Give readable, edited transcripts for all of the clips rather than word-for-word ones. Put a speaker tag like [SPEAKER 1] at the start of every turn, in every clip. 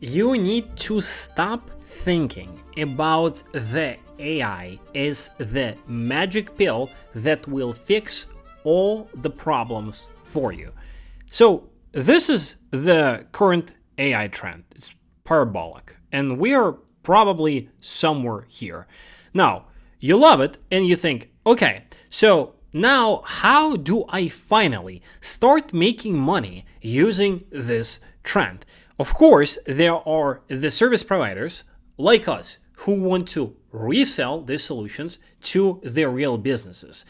[SPEAKER 1] You need to stop thinking about the AI as the magic pill that will fix all the problems for you. So this is the current AI trend. It's parabolic, and we are probably somewhere here. Now, you love it and you think, okay, so now how do I finally start making money using this trend? Of course, there are the service providers like us who want to resell these solutions to their real businesses.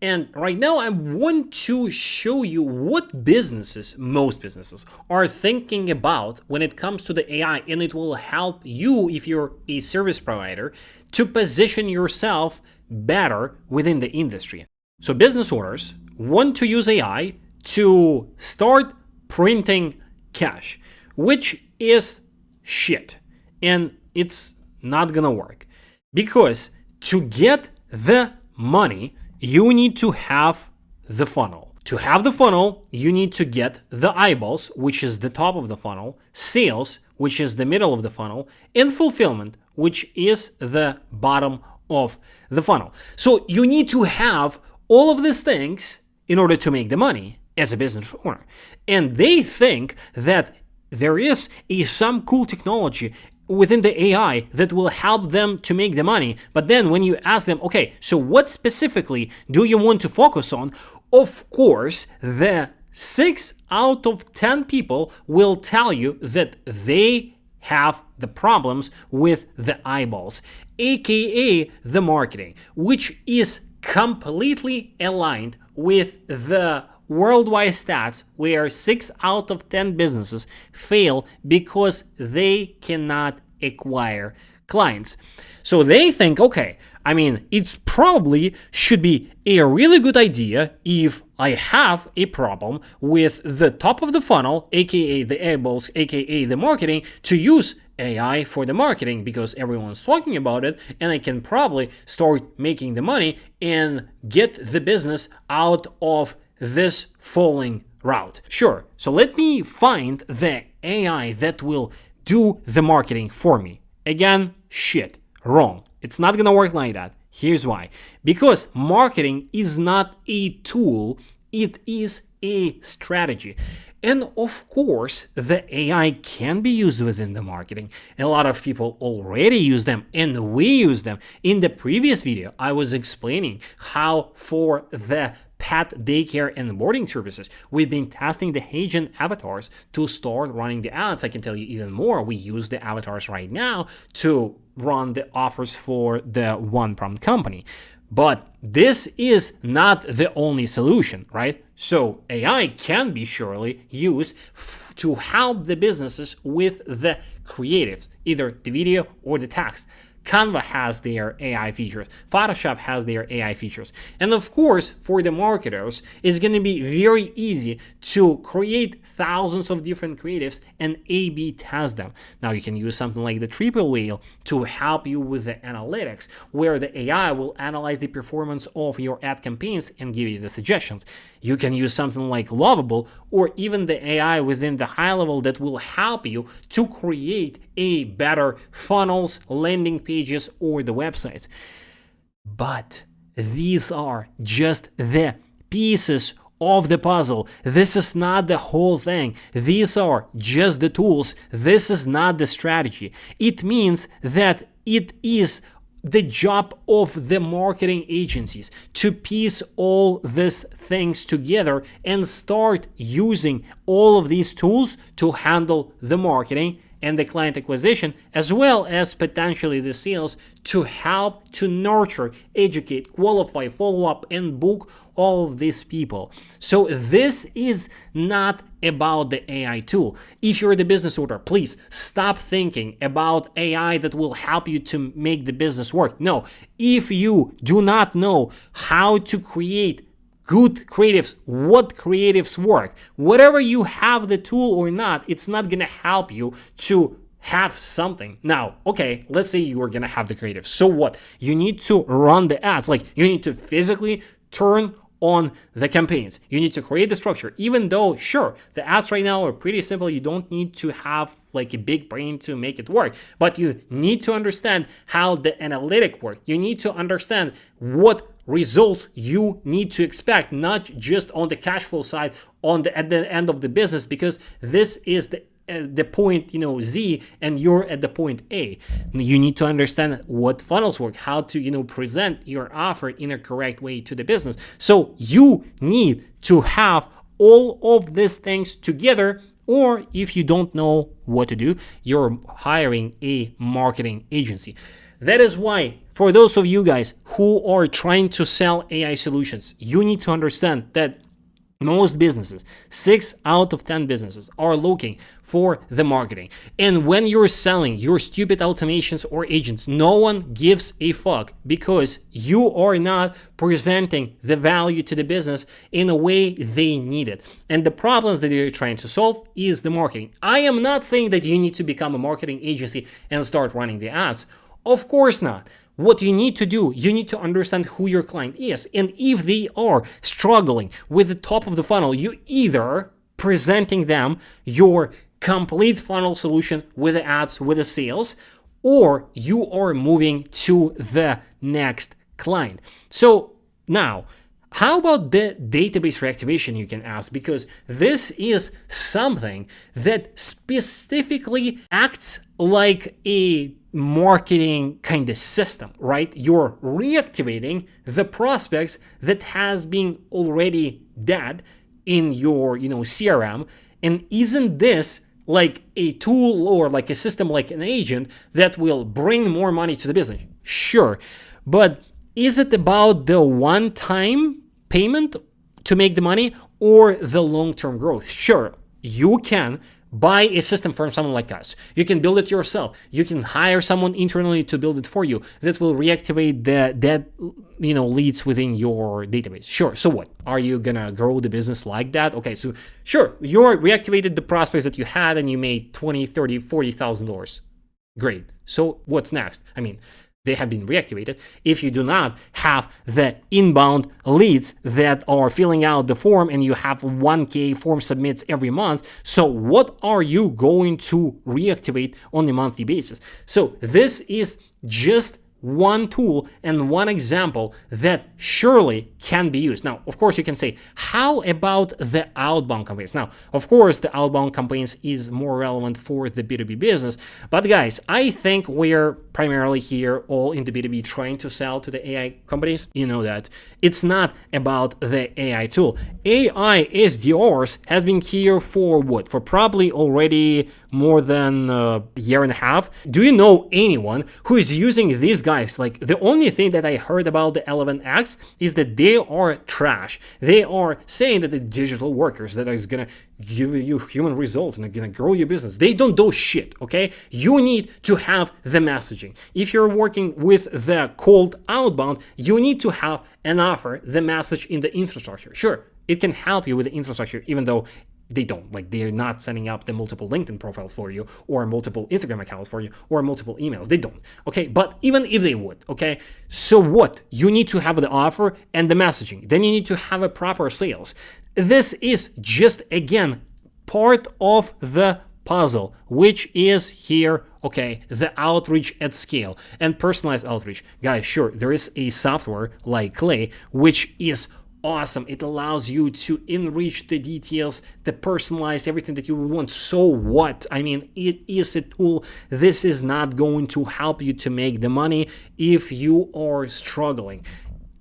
[SPEAKER 1] And right now I want to show you what businesses, most businesses, are thinking about when it comes to the AI, and it will help you, if you're a service provider, to position yourself better within the industry. So business owners want to use AI to start printing cash, which is shit, and it's not gonna work, because to get the money you need to have the funnel. To have the funnel, you need to get the eyeballs, which is the top of the funnel, sales, which is the middle of the funnel, and fulfillment, which is the bottom of the funnel. So you need to have all of these things in order to make the money as a business owner. And they think that there is some cool technology within the AI that will help them to make the money. But then when you ask them, okay, so what specifically do you want to focus on? Of course, the 6 out of 10 people will tell you that they have the problems with the eyeballs, aka the marketing, which is completely aligned with the worldwide stats where 6 out of 10 businesses fail because they cannot acquire clients. So they think, okay, it probably should be a really good idea if I have a problem with the top of the funnel, aka the eyeballs, aka the marketing, to use AI for the marketing because everyone's talking about it, and I can probably start making the money and get the business out of this falling route. Sure, so let me find the AI that will do the marketing for me. Again, shit, wrong. It's not gonna work like that. Here's why. Because marketing is not a tool, it is a strategy. And of course, the AI can be used within the marketing. A lot of people already use them, and we use them. In the previous video, I was explaining how for the pet daycare and boarding services, we've been testing the agent avatars to start running the ads. I can tell you even more. We use the avatars right now to run the offers for the one prompt company. But this is not the only solution, right? So AI can be surely used to help the businesses with the creatives, either the video or the text. Canva has their AI features. Photoshop has their AI features. And of course, for the marketers, it's going to be very easy to create thousands of different creatives and A/B test them. Now you can use something like the triple whale to help you with the analytics, where the AI will analyze the performance of your ad campaigns and give you the suggestions. You can use something like Lovable, or even the AI within the high level that will help you to create a better funnels, landing pages, or the websites. But these are just the pieces of the puzzle. This is not the whole thing. These are just the tools. This is not the strategy. It means that it is the job of the marketing agencies to piece all these things together and start using all of these tools to handle the marketing and the client acquisition, as well as potentially the sales, to help to nurture, educate, qualify, follow up, and book all of these people. So this is not about the AI tool. If you're the business owner, please stop thinking about AI that will help you to make the business work. No, if you do not know how to create good creatives, what creatives work, whatever you have the tool or not, it's not gonna help you to have something. Now, okay, let's say you are gonna have the creative. So what? You need to run the ads. Like, you need to physically turn on the campaigns. You need to create the structure, even though, sure, the ads right now are pretty simple. You don't need to have like a big brain to make it work, but you need to understand how the analytic work. You need to understand what results you need to expect, not just on the cash flow side at the end of the business, because this is the point, Z, and you're at the point A. You need to understand what funnels work, how to, present your offer in a correct way to the business. So you need to have all of these things together, or if you don't know what to do, you're hiring a marketing agency. That is why, for those of you guys who are trying to sell AI solutions, you need to understand that most businesses, 6 out of 10 businesses, are looking for the marketing. And when you're selling your stupid automations or agents, no one gives a fuck, because you are not presenting the value to the business in a way they need it. And the problems that you're trying to solve is the marketing. I am not saying that you need to become a marketing agency and start running the ads. Of course not. What you need to do, you need to understand who your client is. And if they are struggling with the top of the funnel, you either presenting them your complete funnel solution with the ads, with the sales, or you are moving to the next client. So now, how about the database reactivation, you can ask, because this is something that specifically acts like a marketing kind of system, right? You're reactivating the prospects that has been already dead in your, CRM. And isn't this like a tool or like a system, like an agent that will bring more money to the business? Sure. But is it about the one-time payment to make the money or the long-term growth? Sure, you can buy a system from someone like us. You can build it yourself. You can hire someone internally to build it for you that will reactivate the dead, leads within your database. Sure. So what? Are you gonna grow the business like that? Okay. So sure, you reactivated the prospects that you had and you made $20, $30, $40,000. Great. So what's next? They have been reactivated. If you do not have the inbound leads that are filling out the form and you have 1K form submits every month, so what are you going to reactivate on a monthly basis? So this is just one tool and one example that surely can be used. Now, of course, you can say, how about the outbound campaigns? Now, of course, the outbound campaigns is more relevant for the B2B business. But guys, I think we're primarily here all in the B2B trying to sell to the AI companies. You know that it's not about the AI tool. AI SDRs has been here for what? For probably already more than a year and a half. Do you know anyone who is using these guys? Like, the only thing that I heard about the L11X is that they are trash. They are saying that the digital workers that is gonna give you human results and are gonna grow your business. They don't do shit, okay? You need to have the messaging. If you're working with the cold outbound, you need to have an offer, the message in the infrastructure. Sure, it can help you with the infrastructure, even though they don't. Like, they're not setting up the multiple LinkedIn profiles for you, or multiple Instagram accounts for you, or multiple emails. They don't. Okay, but even if they would, okay, so what? You need to have the offer and the messaging. Then you need to have a proper sales. This is just, again, part of the puzzle, which is here, okay, the outreach at scale and personalized outreach. Guys, sure, there is a software like Clay, which is awesome. It allows you to enrich the details, the personalize everything that you would want. So what? It is a tool. This is not going to help you to make the money if you are struggling.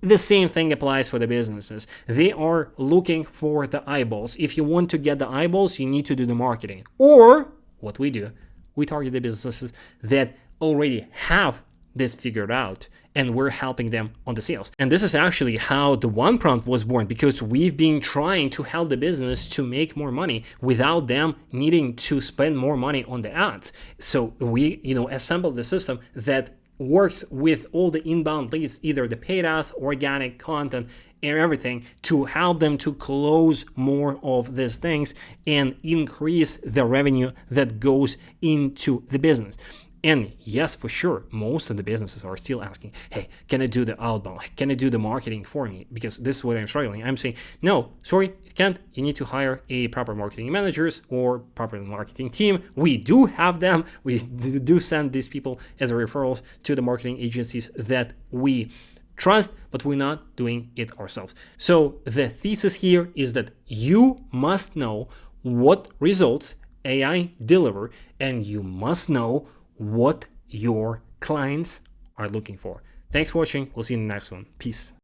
[SPEAKER 1] The same thing applies for the businesses. They are looking for the eyeballs. If you want to get the eyeballs, you need to do the marketing. Or what we do, we target the businesses that already have this figured out, and we're helping them on the sales. And this is actually how the One Prompt was born, because we've been trying to help the business to make more money without them needing to spend more money on the ads. So we, assembled the system that works with all the inbound leads, either the paid ads, organic content, and everything, to help them to close more of these things and increase the revenue that goes into the business. And yes, for sure, most of the businesses are still asking, hey, can I do the outbound? Can I do the marketing for me? Because this is what I'm struggling. I'm saying, no, sorry, it can't. You need to hire a proper marketing managers or proper marketing team. We do have them. We do send these people as referrals to the marketing agencies that we trust, but we're not doing it ourselves. So the thesis here is that you must know what results AI deliver, and you must know what your clients are looking for. Thanks for watching. We'll see you in the next one. Peace.